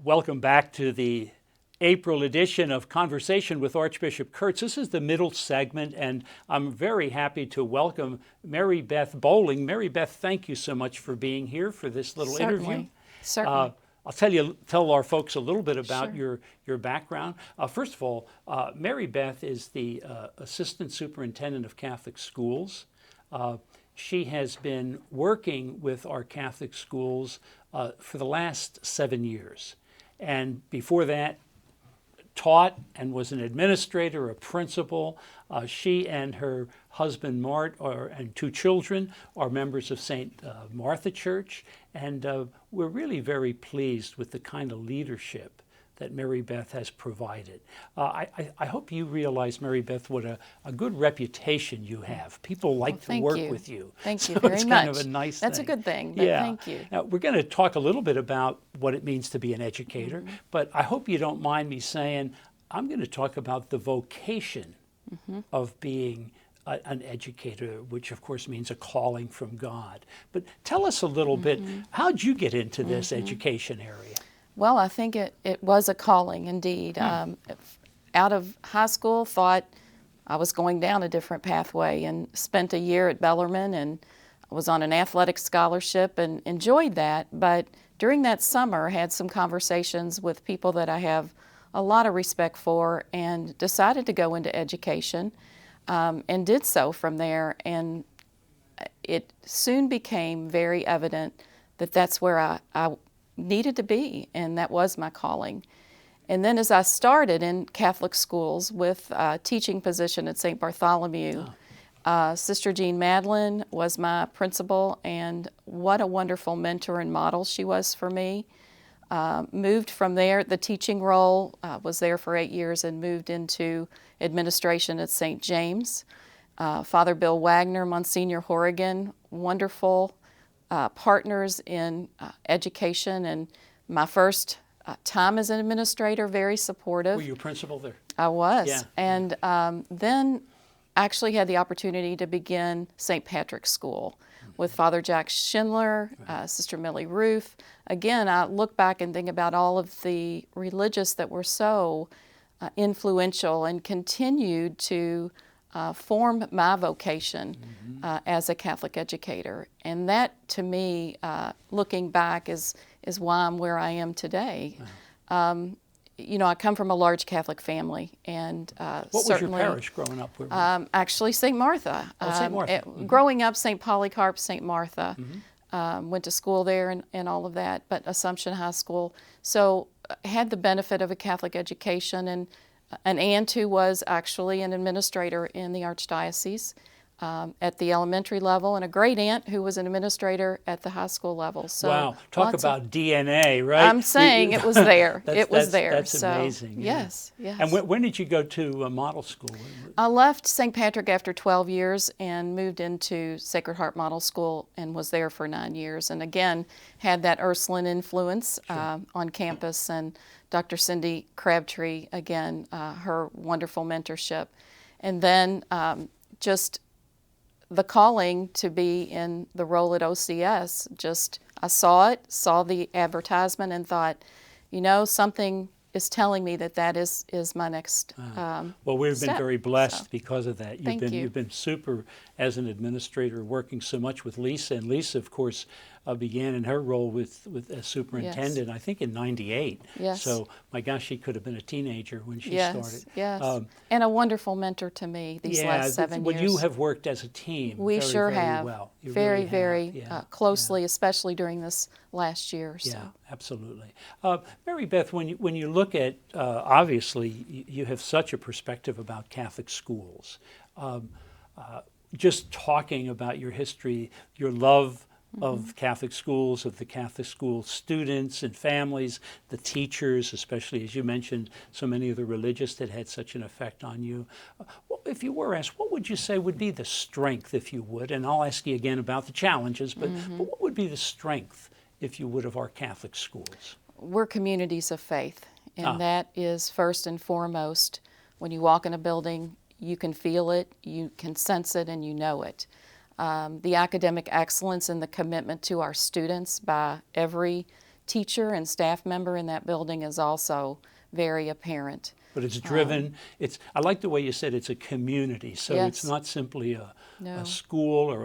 Welcome back to the April edition of Conversation with Archbishop Kurtz. This is the middle segment, and I'm very happy to welcome Mary Beth Bowling. Mary Beth, thank you so much for being here for this little interview. Certainly. I'll tell our folks a little bit about Sure. your background. First of all, Mary Beth is the Assistant Superintendent of Catholic Schools. She has been working with our Catholic schools for the last 7 years. And before that, taught and was an administrator, a principal. She and her husband, Mart, and 2 children are members of St. Martha Church. And we're really very pleased with the kind of leadership that Mary Beth has provided. I hope you realize, Mary Beth, what a good reputation you have. People like to work with you. Thank you So very it's much. kind of a nice That's thing. a good thing, but thank you. Now, we're going to talk a little bit about what it means to be an educator, but I hope you don't mind me saying I'm going to talk about the vocation of being an educator, which of course means a calling from God. But tell us a little bit, how'd you get into this education area? Well, I think it was a calling indeed. Out of high school, thought I was going down a different pathway and spent a year at Bellarmine and was on an athletic scholarship and enjoyed that. But during that summer, had some conversations with people that I have a lot of respect for and decided to go into education and did so from there. And it soon became very evident that that's where I needed to be, and that was my calling. And then as I started in Catholic schools with a teaching position at St. Bartholomew, Sister Jean Madeline was my principal, and what a wonderful mentor and model she was for me. Moved from there, the teaching role, was there for 8 years and moved into administration at St. James. Father Bill Wagner, Monsignor Horrigan, wonderful partners in education, and my first time as an administrator, very supportive. Were you principal there? I was. Yeah. And then actually had the opportunity to begin St. Patrick's School with Father Jack Schindler, Sister Millie Roof. Again, I look back and think about all of the religious that were so influential and continued to form my vocation as a Catholic educator. And that, to me, looking back, is why I'm where I am today. You know, I come from a large Catholic family, and What was your parish growing up? Actually, St. Martha. St. Martha. Growing up, St. Polycarp, St. Martha. Went to school there and all of that, but Assumption High School. So had the benefit of a Catholic education, and an aunt who was actually an administrator in the Archdiocese at the elementary level, and a great aunt who was an administrator at the high school level. So wow, talk about DNA, right? I'm saying it was there. It was there. That's so, amazing. Yes, yes. And when did you go to model school? I left St. Patrick after 12 years and moved into Sacred Heart Model School and was there for 9 years. And again, had that Ursuline influence on campus, and Dr. Cindy Crabtree, again, her wonderful mentorship. And then just the calling to be in the role at OCS, just I saw the advertisement and thought, you know, something is telling me that is my next well, we've step. been very blessed because of that. You've been super as an administrator, working so much with Leisa, and Leisa, of course, began in her role with as superintendent, I think in '98. Yes. So, my gosh, she could have been a teenager when she started. Yes, and a wonderful mentor to me these last 7 years. Well, you have worked as a team. We very, sure very have. Well. You very, really have. very closely, especially during this last year. So. Yeah, absolutely. Mary Beth, when you look at, obviously, you have such a perspective about Catholic schools. Just talking about your history, your love of Catholic schools, of the Catholic school students and families, the teachers, especially as you mentioned, so many of the religious that had such an effect on you. If you were asked, what would you say would be the strength, if you would, and I'll ask you again about the challenges, but what would be the strength, if you would, of our Catholic schools? We're communities of faith, and that is first and foremost. When you walk in a building, you can feel it, you can sense it, and you know it. The academic excellence and the commitment to our students by every teacher and staff member in that building is also very apparent. But it's driven, I like the way you said it's a community, so it's Yes. not simply No. a school or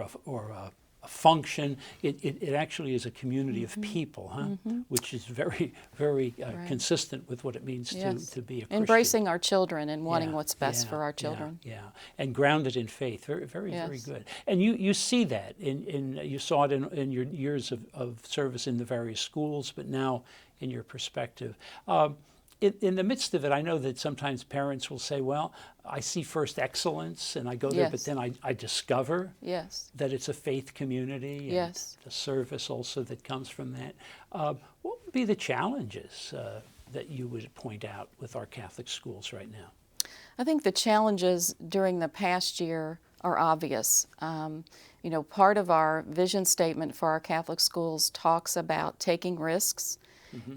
a function. It actually is a community of people, huh? Which is very, very consistent with what it means Yes. to be a Christian. Embracing our children and wanting Yeah, what's best yeah, for our children. Yeah, and grounded in faith. Very, very, very Yes. good. And you see that you saw it in your years of service in the various schools, but now in your perspective. In the midst of it, I know that sometimes parents will say, well, I see first excellence and I go there, but Yes. then I discover Yes. that it's a faith community and Yes. the service also that comes from that. What would be the challenges that you would point out with our Catholic schools right now? I think the challenges during the past year are obvious. Part of our vision statement for our Catholic schools talks about taking risks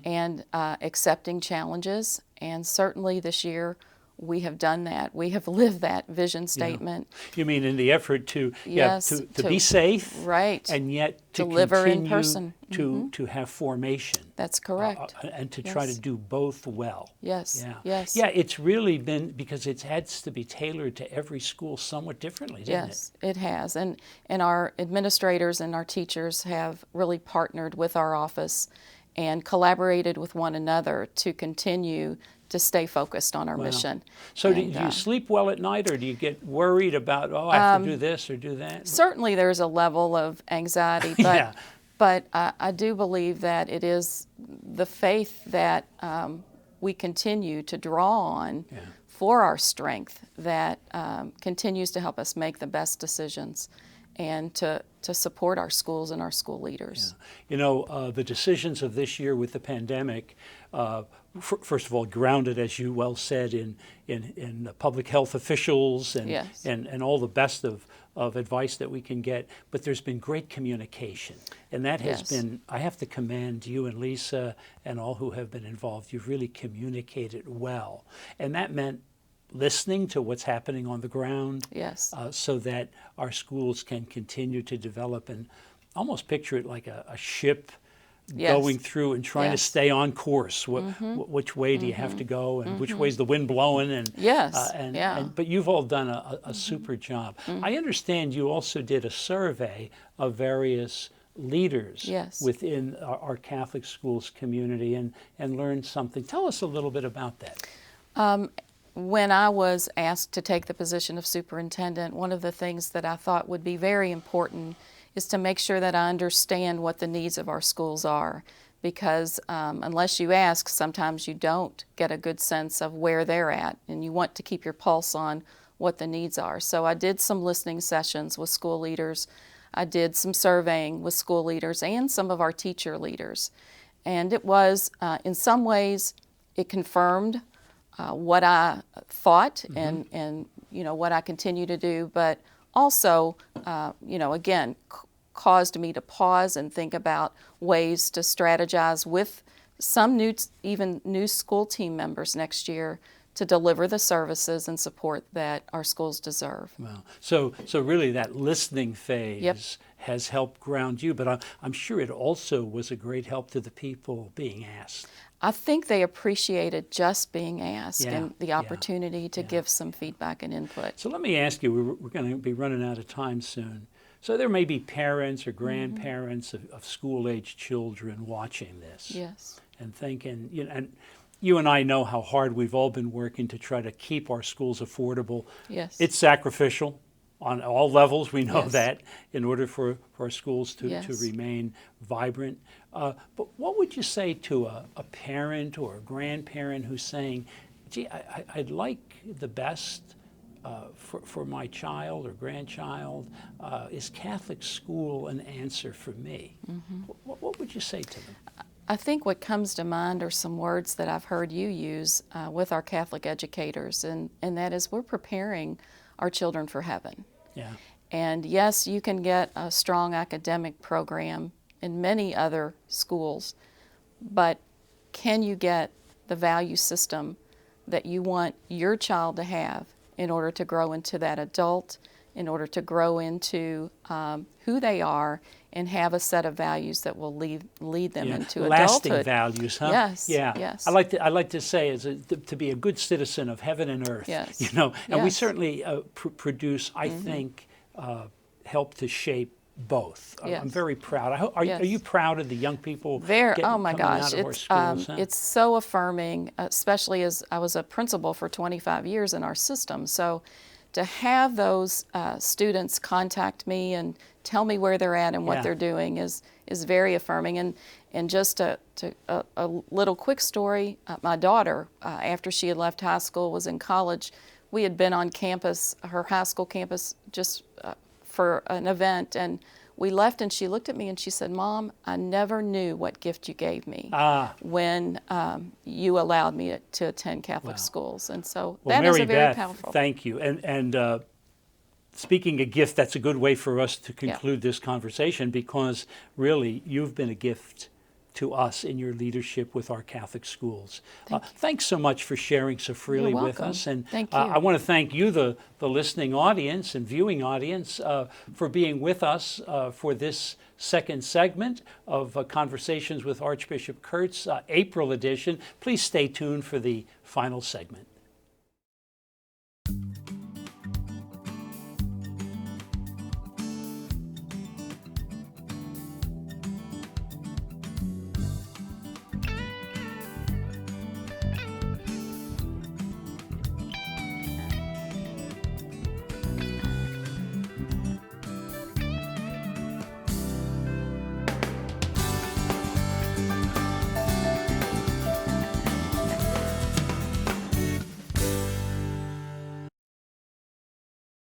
and accepting challenges. And certainly this year we have done that. We have lived that vision statement. You mean in the effort to Yes, to be safe, right, and yet to deliver in continue person. to have formation. That's correct. And to try to Yes. do both well. Yes, Yeah. yes. Yeah, it's really been, because it has to be tailored to every school somewhat differently, doesn't Yes, it has. And our administrators and our teachers have really partnered with our office and collaborated with one another to continue to stay focused on our mission. So do And, you sleep well at night, or do you get worried about, I have to do this or do that? Certainly there's a level of anxiety, but, Yeah. but I do believe that it is the faith that we continue to draw on for our strength that continues to help us make the best decisions and to support our schools and our school leaders. You know, the decisions of this year with the pandemic, first of all, grounded, as you well said, in public health officials and, Yes. and all the best of advice that we can get. But there's been great communication. And that has Yes. been, I have to commend you and Leisa and all who have been involved. You've really communicated well. And that meant listening to what's happening on the ground, Yes. so that our schools can continue to develop, and almost picture it like a ship Yes. going through and trying to Yes. stay on course. Which way do you have to go, and which way's the wind blowing? And Yes. but you've all done a super job. I understand you also did a survey of various leaders Yes. within our Catholic schools community and learned something. Tell us a little bit about that. When I was asked to take the position of superintendent, one of the things that I thought would be very important is to make sure that I understand what the needs of our schools are, because unless you ask, sometimes you don't get a good sense of where they're at, and you want to keep your pulse on what the needs are. So I did some listening sessions with school leaders. I did some surveying with school leaders and some of our teacher leaders. And it was, in some ways, it confirmed what I thought and what I continue to do, but also, again, caused me to pause and think about ways to strategize with some new school team members next year to deliver the services and support that our schools deserve. Wow. So really that listening phase Yep. has helped ground you, but I'm sure it also was a great help to the people being asked. I think they appreciated just being asked Yeah, and the yeah, opportunity to give some feedback and input. So let me ask you, we're going to be running out of time soon. So there may be parents or grandparents of school-age children watching this Yes. and thinking, and you and I know how hard we've all been working to try to keep our schools affordable. Yes. It's sacrificial on all levels, we know Yes. that, in order for our schools to Yes. remain vibrant. But what would you say to a parent or a grandparent who's saying, gee, I'd like the best for my child or grandchild? Is Catholic school an answer for me? What would you say to them? I think what comes to mind are some words that I've heard you use with our Catholic educators, and that is we're preparing our children for heaven. Yeah. And yes, you can get a strong academic program in many other schools, but can you get the value system that you want your child to have in order to grow into that adult in order to grow into who they are and have a set of values that will lead them into lasting adulthood. values, huh? Yes. Yeah. Yes. I like to say to be a good citizen of heaven and earth. Yes. And we Yes. certainly produce, I think, help to shape both. Yes. I'm very proud. Are Yes. you proud of the young people? Oh my coming gosh, out of our schools, huh? it's so affirming, especially as I was a principal for 25 years in our system. So to have those students contact me and tell me where they're at and what they're doing is very affirming. And just a little quick story, my daughter, after she had left high school, was in college. We had been on campus, her high school campus, just for an event, and we left, and she looked at me and she said, "Mom, I never knew what gift you gave me when you allowed me to attend Catholic schools." And so that is Mary a very Beth, powerful. thank you. And speaking of gift, that's a good way for us to conclude this conversation, because really you've been a gift to us in your leadership with our Catholic schools. Thanks so much for sharing so freely with us. And Thank you. I want to thank you, the listening audience and viewing audience, for being with us for this second segment of Conversations with Archbishop Kurtz, April edition. Please stay tuned for the final segment.